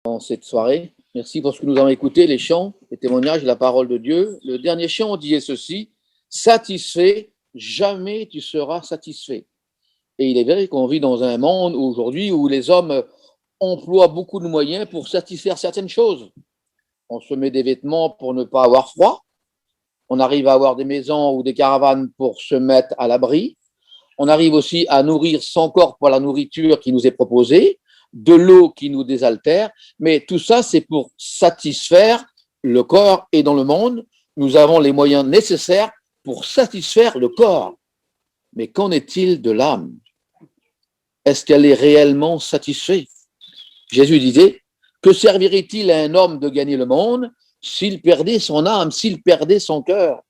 dans cette soirée. Merci pour ce que nous avons écouté, les chants, les témoignages, la parole de Dieu. Le dernier chant disait ceci: satisfait, jamais tu seras satisfait. Et il est vrai qu'on vit dans un monde aujourd'hui où les hommes emploient beaucoup de moyens pour satisfaire certaines choses. On se met des vêtements pour ne pas avoir froid. On arrive à avoir des maisons ou des caravanes pour se mettre à l'abri. On arrive aussi à nourrir son corps pour la nourriture qui nous est proposée, de l'eau qui nous désaltère, mais tout ça, c'est pour satisfaire le corps. Et dans le monde, nous avons les moyens nécessaires pour satisfaire le corps. Mais qu'en est-il de l'âme? Est-ce qu'elle est réellement satisfaite? Jésus disait: que servirait-il à un homme de gagner le monde s'il perdait son âme, s'il perdait son cœur?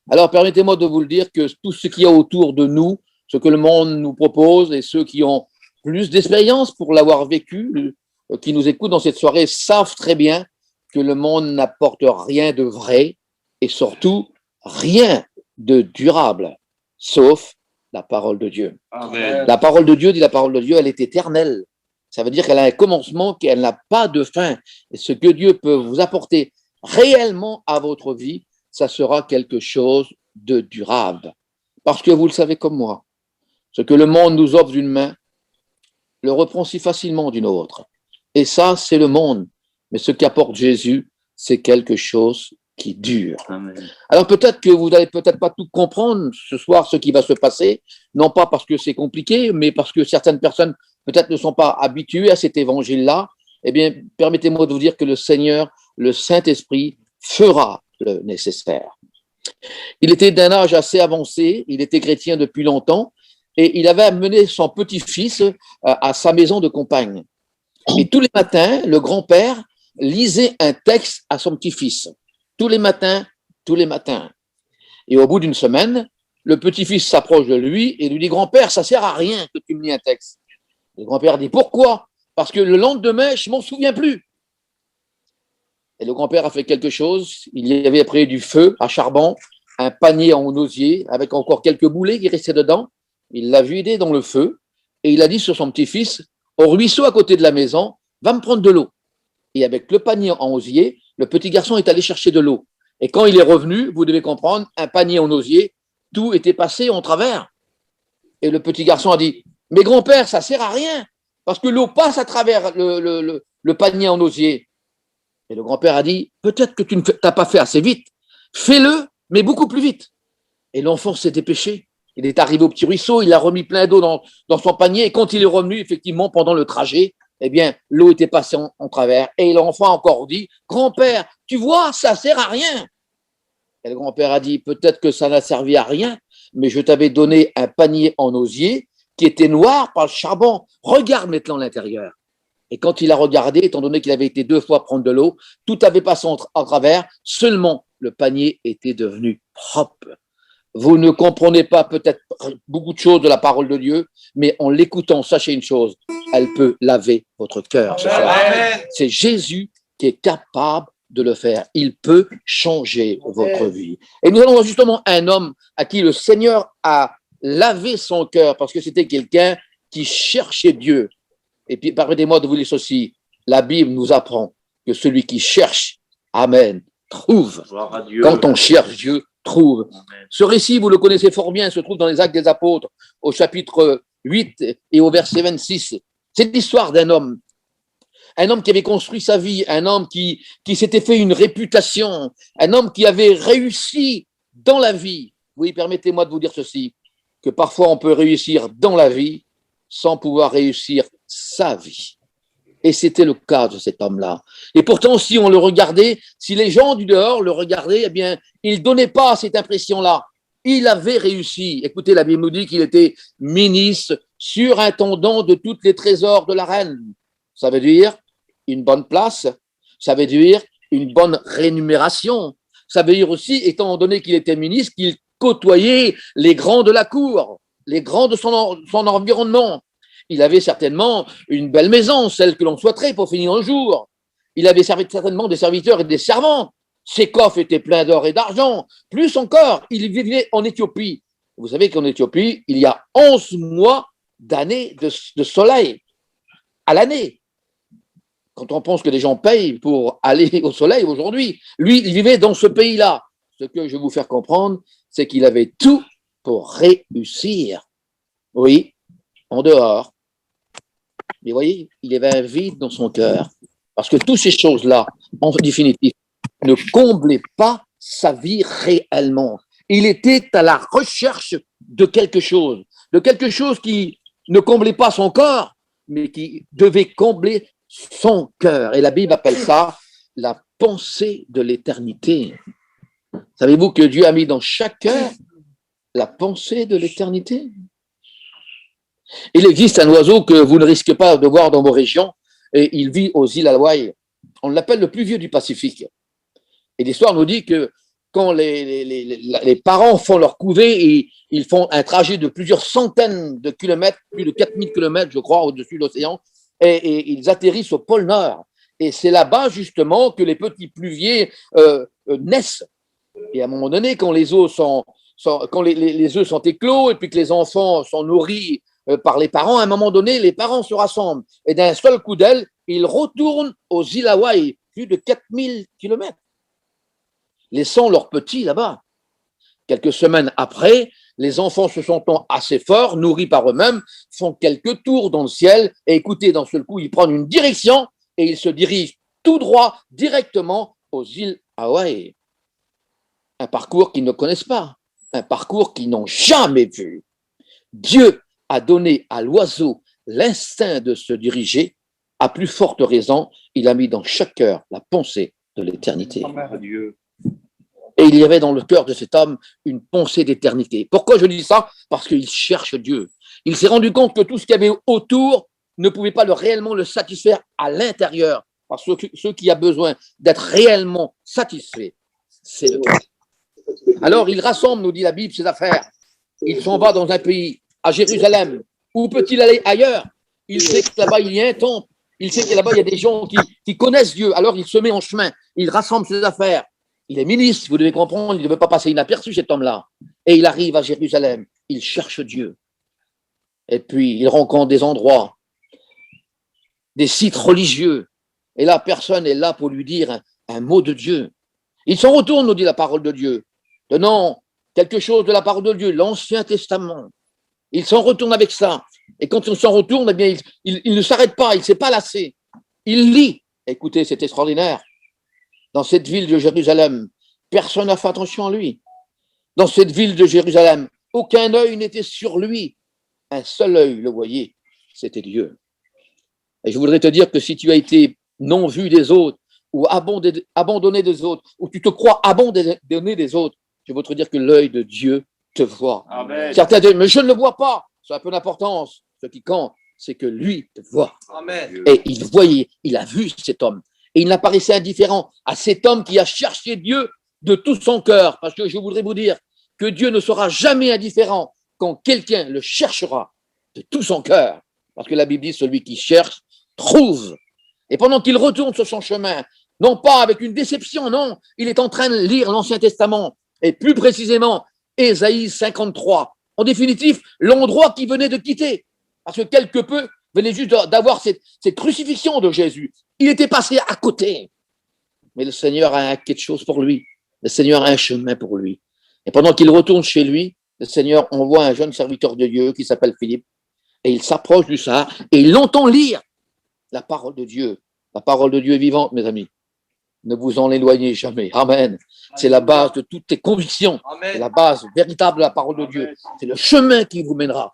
Alors permettez-moi de vous le dire que tout ce qu'il y a autour de nous, ce que le monde nous propose, et ceux qui ont plus d'expérience pour l'avoir vécu, qui nous écoutent dans cette soirée, savent très bien que le monde n'apporte rien de vrai et surtout rien de durable, sauf la parole de Dieu. Amen. La parole de Dieu, dit la parole de Dieu, elle est éternelle. Ça veut dire qu'elle a un commencement, qu'elle n'a pas de fin. Et ce que Dieu peut vous apporter réellement à votre vie, ça sera quelque chose de durable. Parce que vous le savez comme moi, ce que le monde nous offre d'une main, le reprend si facilement d'une autre. Et ça, c'est le monde. Mais ce qu'apporte Jésus, c'est quelque chose qui dure. Amen. Alors peut-être que vous n'allez peut-être pas tout comprendre ce soir, ce qui va se passer, non pas parce que c'est compliqué, mais parce que certaines personnes peut-être ne sont pas habituées à cet évangile-là. Eh bien, permettez-moi de vous dire que le Seigneur, le Saint-Esprit, fera le nécessaire. Il était d'un âge assez avancé, il était chrétien depuis longtemps, et il avait amené son petit-fils à sa maison de campagne. Et tous les matins, le grand-père lisait un texte à son petit-fils. Tous les matins, tous les matins. Et au bout d'une semaine, le petit-fils s'approche de lui et lui dit: grand-père, ça sert à rien que tu me lis un texte. Le grand-père dit: pourquoi? Parce que le lendemain, je m'en souviens plus. Et le grand-père a fait quelque chose. Il y avait pris du feu à charbon, un panier en osier avec encore quelques boulets qui restaient dedans. Il l'a vidé dans le feu et il a dit sur son petit-fils: au ruisseau à côté de la maison, va me prendre de l'eau. Et avec le panier en osier, le petit garçon est allé chercher de l'eau. Et quand il est revenu, vous devez comprendre, un panier en osier, tout était passé en travers. Et le petit garçon a dit: mais grand-père, ça sert à rien, parce que l'eau passe à travers le panier en osier. Et le grand-père a dit: peut-être que tu ne t'as pas fait assez vite, fais-le, mais beaucoup plus vite. Et l'enfant s'est dépêché. Il est arrivé au petit ruisseau, il a remis plein d'eau dans son panier, et quand il est revenu, effectivement, pendant le trajet, eh bien, l'eau était passée en travers. Et l'enfant a encore dit: grand-père, tu vois, ça sert à rien. Et le grand-père a dit: peut-être que ça n'a servi à rien, mais je t'avais donné un panier en osier qui était noir par le charbon. Regarde maintenant l'intérieur. Et quand il a regardé, étant donné qu'il avait été 2 fois prendre de l'eau, tout avait passé en travers, seulement le panier était devenu propre. Vous ne comprenez pas peut-être beaucoup de choses de la parole de Dieu, mais en l'écoutant, sachez une chose, elle peut laver votre cœur ce soir. C'est Jésus qui est capable de le faire. Il peut changer votre vie. Et nous allons justement un homme à qui le Seigneur a lavé son cœur parce que c'était quelqu'un qui cherchait Dieu. Et puis, permettez-moi de vous dire ceci, la Bible nous apprend que celui qui cherche, amen, trouve. Quand on cherche Dieu, trouve. Amen. Ce récit, vous le connaissez fort bien, se trouve dans les Actes des Apôtres, au chapitre 8 et au verset 26. C'est l'histoire d'un homme qui avait construit sa vie, un homme qui s'était fait une réputation, un homme qui avait réussi dans la vie. Oui, permettez-moi de vous dire ceci, que parfois on peut réussir dans la vie sans pouvoir réussir sa vie. Et c'était le cas de cet homme-là. Et pourtant, si on le regardait, si les gens du dehors le regardaient, eh bien, il ne donnait pas cette impression-là. Il avait réussi. Écoutez, la Bible nous dit qu'il était ministre, surintendant de tous les trésors de la reine. Ça veut dire une bonne place, ça veut dire une bonne rémunération. Ça veut dire aussi, étant donné qu'il était ministre, qu'il côtoyait les grands de la cour, les grands de son environnement. Il avait certainement une belle maison, celle que l'on souhaiterait pour finir un jour. Il avait certainement des serviteurs et des servantes. Ses coffres étaient pleins d'or et d'argent. Plus encore, il vivait en Éthiopie. Vous savez qu'en Éthiopie, il y a 11 mois d'année de soleil à l'année. quand on pense que les gens payent pour aller au soleil aujourd'hui, lui, il vivait dans ce pays-là. Ce que je vais vous faire comprendre, c'est qu'il avait tout pour réussir. Oui, en dehors. Mais vous voyez, il avait un vide dans son cœur. Parce que toutes ces choses-là, en définitive, ne comblaient pas sa vie réellement. Il était à la recherche de quelque chose qui ne comblait pas son corps, mais qui devait combler son cœur. Et la Bible appelle ça la pensée de l'éternité. Savez-vous que Dieu a mis dans chaque cœur la pensée de l'éternité? Il existe un oiseau que vous ne risquez pas de voir dans vos régions, et il vit aux îles Hawaï. On l'appelle le plus vieux du Pacifique. Et l'histoire nous dit que quand les parents font leur couvée, et ils font un trajet de plusieurs centaines de kilomètres, plus de 4000 kilomètres, je crois, au-dessus de l'océan, et ils atterrissent au pôle Nord. Et c'est là-bas, justement, que les petits pluviers naissent. Et à un moment donné, quand les œufs quand les œufs sont éclos, et puis que les enfants sont nourris par les parents, à un moment donné, les parents se rassemblent. Et d'un seul coup d'aile, ils retournent aux îles Hawaï, plus de 4000 kilomètres, laissant leurs petits là-bas. Quelques semaines après, les enfants se sentant assez forts, nourris par eux-mêmes, font quelques tours dans le ciel, et écoutez, d'un seul coup, ils prennent une direction, et ils se dirigent tout droit, directement aux îles Hawaï. Un parcours qu'ils ne connaissent pas, un parcours qu'ils n'ont jamais vu. Dieu a donné à l'oiseau l'instinct de se diriger. À plus forte raison, il a mis dans chaque cœur la pensée de l'éternité. Et il y avait dans le cœur de cet homme une pensée d'éternité. Pourquoi je dis ça? Parce qu'il cherche Dieu. Il s'est rendu compte que tout ce qu'il y avait autour ne pouvait pas réellement le satisfaire à l'intérieur. Parce que ce qui a besoin d'être réellement satisfait, c'est le cœur. Alors il rassemble, nous dit la Bible, ses affaires. Il s'en va dans un pays, à Jérusalem. Où peut-il aller ailleurs? Il sait que là-bas il y a un temple. Il sait que là-bas il y a des gens qui connaissent Dieu. Alors il se met en chemin. Il rassemble ses affaires. Il est ministre, vous devez comprendre, il ne veut pas passer inaperçu cet homme-là. Et il arrive à Jérusalem. Il cherche Dieu. Et puis il rencontre des endroits, des sites religieux. Et là, personne n'est là pour lui dire un mot de Dieu. Il s'en retourne, nous dit la parole de Dieu, donnant quelque chose de la parole de Dieu, l'Ancien Testament. Il s'en retourne avec ça. Et quand il s'en retourne, eh bien, il ne s'arrête pas, il ne s'est pas lassé. Il lit. Écoutez, c'est extraordinaire. Dans cette ville de Jérusalem, personne n'a fait attention à lui. Dans cette ville de Jérusalem, aucun œil n'était sur lui. Un seul œil le voyait, c'était Dieu. Et je voudrais te dire que si tu as été non vu des autres, ou abandonné des autres, ou tu te crois abandonné des autres, je veux te dire que l'œil de Dieu te voit. Amen. Certains disent, mais je ne le vois pas. Ça a peu d'importance. Ce qui compte, c'est que lui te voit. Amen. Et il voyait, il a vu cet homme. Et il n'apparaissait indifférent à cet homme qui a cherché Dieu de tout son cœur. Parce que je voudrais vous dire que Dieu ne sera jamais indifférent quand quelqu'un le cherchera de tout son cœur. Parce que la Bible dit, celui qui cherche, trouve. Et pendant qu'il retourne sur son chemin, non pas avec une déception, non, il est en train de lire l'Ancien Testament, et plus précisément, Ésaïe 53. En définitive, l'endroit qu'il venait de quitter. Parce que quelque peu venait juste d'avoir cette crucifixion de Jésus. Il était passé à côté. Mais le Seigneur a quelque chose pour lui. Le Seigneur a un chemin pour lui. Et pendant qu'il retourne chez lui, le Seigneur envoie un jeune serviteur de Dieu qui s'appelle Philippe, et il s'approche du Sahara, et il l'entend lire la parole de Dieu. La parole de Dieu est vivante, mes amis. Ne vous en éloignez jamais. Amen. C'est la base de toutes tes convictions. Amen. C'est la base véritable de la parole de Dieu. C'est le chemin qui vous mènera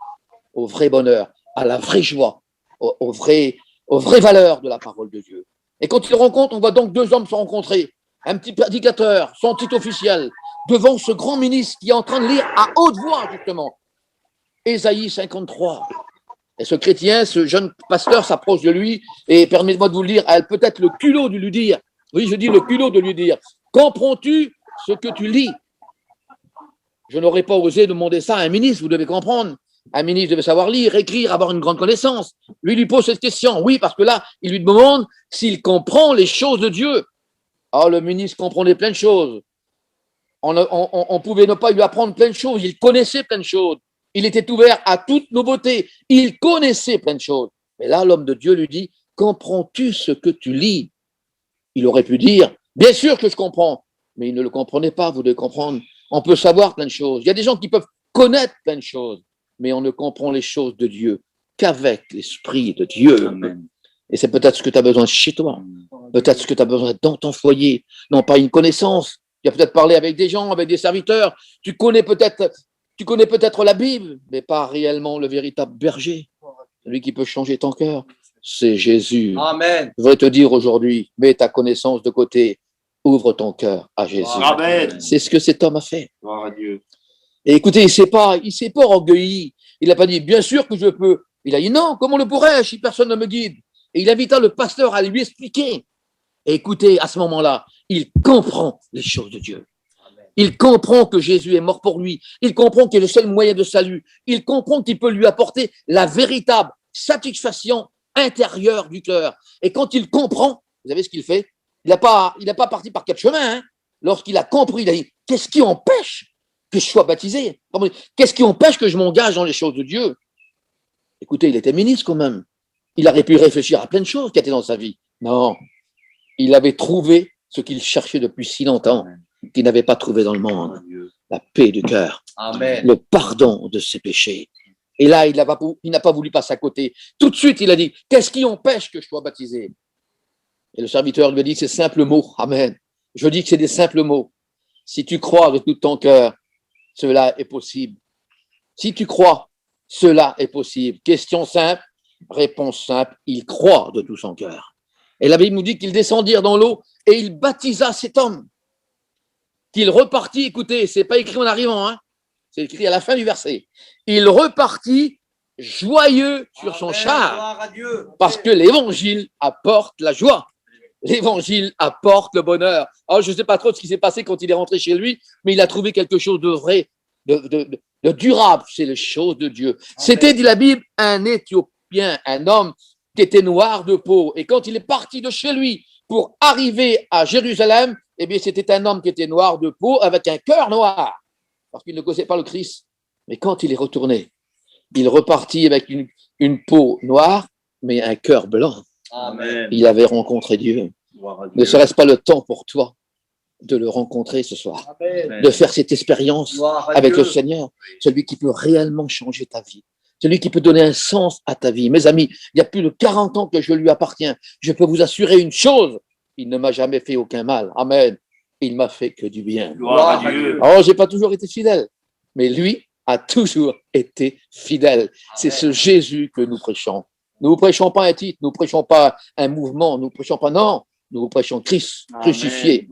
au vrai bonheur, à la vraie joie, aux vraies valeurs de la parole de Dieu. Et quand ils rencontrent, on voit donc deux hommes se rencontrer. Un petit prédicateur, son titre officiel, devant ce grand ministre qui est en train de lire à haute voix, justement, Ésaïe 53. Et ce chrétien, ce jeune pasteur s'approche de lui et permettez-moi de vous le dire, a peut-être le culot de lui dire, oui, je dis le culot de lui dire, comprends-tu ce que tu lis? Je n'aurais pas osé demander ça à un ministre, vous devez comprendre. Un ministre devait savoir lire, écrire, avoir une grande connaissance. Lui pose cette question, oui, parce que là, il lui demande s'il comprend les choses de Dieu. Ah, le ministre comprenait plein de choses. On pouvait ne pas lui apprendre plein de choses, il connaissait plein de choses. Il était ouvert à toute nouveauté. Il connaissait plein de choses. Mais là, l'homme de Dieu lui dit, comprends-tu ce que tu lis? Il aurait pu dire, bien sûr que je comprends, mais il ne le comprenait pas, vous devez comprendre. On peut savoir plein de choses. Il y a des gens qui peuvent connaître plein de choses, mais on ne comprend les choses de Dieu qu'avec l'Esprit de Dieu. Amen. Et c'est peut-être ce que tu as besoin chez toi, peut-être ce que tu as besoin dans ton foyer, non pas une connaissance. Tu as peut-être parlé avec des gens, avec des serviteurs, tu connais peut-être la Bible, mais pas réellement le véritable berger, celui qui peut changer ton cœur. C'est Jésus. Amen. Je voudrais te dire aujourd'hui, mets ta connaissance de côté, ouvre ton cœur à Jésus. Amen. C'est ce que cet homme a fait. Gloire à Dieu. Et écoutez, il s'est pas orgueilli. Il n'a pas dit, bien sûr que je peux. Il a dit, non, comment le pourrais-je si personne ne me guide? Et il invita le pasteur à lui expliquer. Et écoutez, à ce moment-là, il comprend les choses de Dieu. Il comprend que Jésus est mort pour lui. Il comprend qu'il est le seul moyen de salut. Il comprend qu'il peut lui apporter la véritable satisfaction intérieure du cœur. Et quand il comprend, vous savez ce qu'il fait? Il n'a pas parti par quatre chemins. Hein. Lorsqu'il a compris, il a dit, qu'est-ce qui empêche que je sois baptisé? Qu'est-ce qui empêche que je m'engage dans les choses de Dieu? Écoutez, il était ministre quand même. Il aurait pu réfléchir à plein de choses qui étaient dans sa vie. Non, il avait trouvé ce qu'il cherchait depuis si longtemps, qu'il n'avait pas trouvé dans le monde. La paix du cœur, Amen. le pardon de ses péchés. Et là, il n'a pas voulu passer à côté. Tout de suite, il a dit, qu'est-ce qui empêche que je sois baptisé? Et le serviteur lui a dit, ces simples mots. Amen. Je dis que c'est des simples mots. Si tu crois de tout ton cœur, cela est possible. Si tu crois, cela est possible. Question simple, réponse simple, il croit de tout son cœur. Et la Bible nous dit qu'ils descendirent dans l'eau et il baptisa cet homme. Qu'il repartit, écoutez, c'est pas écrit en arrivant, hein, c'est écrit à la fin du verset. Il repartit joyeux sur son char parce que l'évangile apporte la joie. L'évangile apporte le bonheur. Alors, je ne sais pas trop ce qui s'est passé quand il est rentré chez lui, mais il a trouvé quelque chose de vrai, de durable. C'est les choses de Dieu. Amen. C'était, dit la Bible, un Éthiopien, un homme qui était noir de peau. Et quand il est parti de chez lui pour arriver à Jérusalem, eh bien, c'était un homme qui était noir de peau avec un cœur noir, parce qu'il ne connaissait pas le Christ. Mais quand il est retourné, il repartit avec une peau noire, mais un cœur blanc. Amen. Il avait rencontré Dieu. Ne serait-ce pas le temps pour toi de le rencontrer ce soir, Amen. de faire cette expérience avec le Seigneur, celui qui peut réellement changer ta vie, celui qui peut donner un sens à ta vie. Mes amis, il y a plus de 40 ans que je lui appartiens. Je peux vous assurer une chose, il ne m'a jamais fait aucun mal. Amen. Il m'a fait que du bien. Gloire à Dieu. Alors, j'ai pas toujours été fidèle, mais lui a toujours été fidèle. Amen. C'est ce Jésus que nous prêchons. Nous ne prêchons pas un titre, nous ne prêchons pas un mouvement, nous ne prêchons pas, non, nous prêchons Christ crucifié,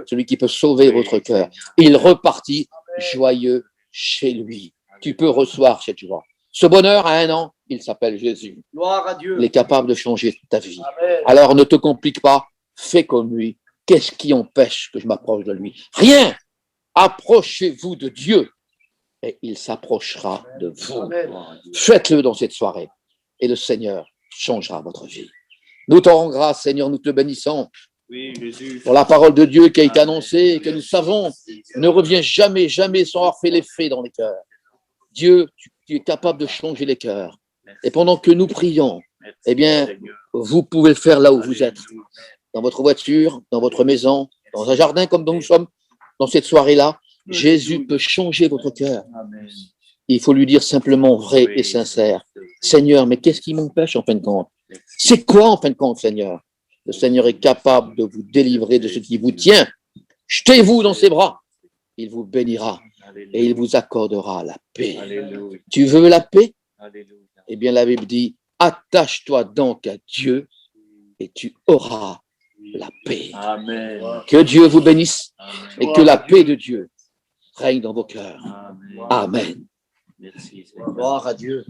celui qui peut sauver votre cœur. Il repartit joyeux chez lui. Tu peux recevoir cette joie. Ce bonheur a un an, il s'appelle Jésus. Gloire à Dieu. Il est capable de changer ta vie. Amen. Alors ne te complique pas, fais comme lui. Qu'est-ce qui empêche que je m'approche de lui? Rien. Approchez-vous de Dieu et il s'approchera de vous. Amen. Faites-le dans cette soirée. Et le Seigneur changera votre vie. Nous te rendons grâce, Seigneur, nous te bénissons. Oui, Jésus. Pour la parole de Dieu qui a été annoncée, que nous savons, ne revient jamais, jamais sans avoir fait l'effet dans les cœurs. Dieu, tu es capable de changer les cœurs. Et pendant que nous prions, eh bien, vous pouvez le faire là où vous êtes. Dans votre voiture, dans votre maison, dans un jardin comme nous sommes, dans cette soirée-là, Jésus peut changer votre cœur. Il faut lui dire simplement vrai et sincère. Seigneur, mais qu'est-ce qui m'empêche en fin de compte? C'est quoi en fin de compte, Seigneur? Le Seigneur est capable de vous délivrer de ce qui vous tient. Jetez-vous dans ses bras. Il vous bénira et il vous accordera la paix. Alléluia. Tu veux la paix? Alléluia. Eh bien, la Bible dit, attache-toi donc à Dieu et tu auras la paix. Amen. Que Dieu vous bénisse. Amen. Et que la paix de Dieu règne dans vos cœurs. Amen. Amen. Merci. Gloire à Dieu.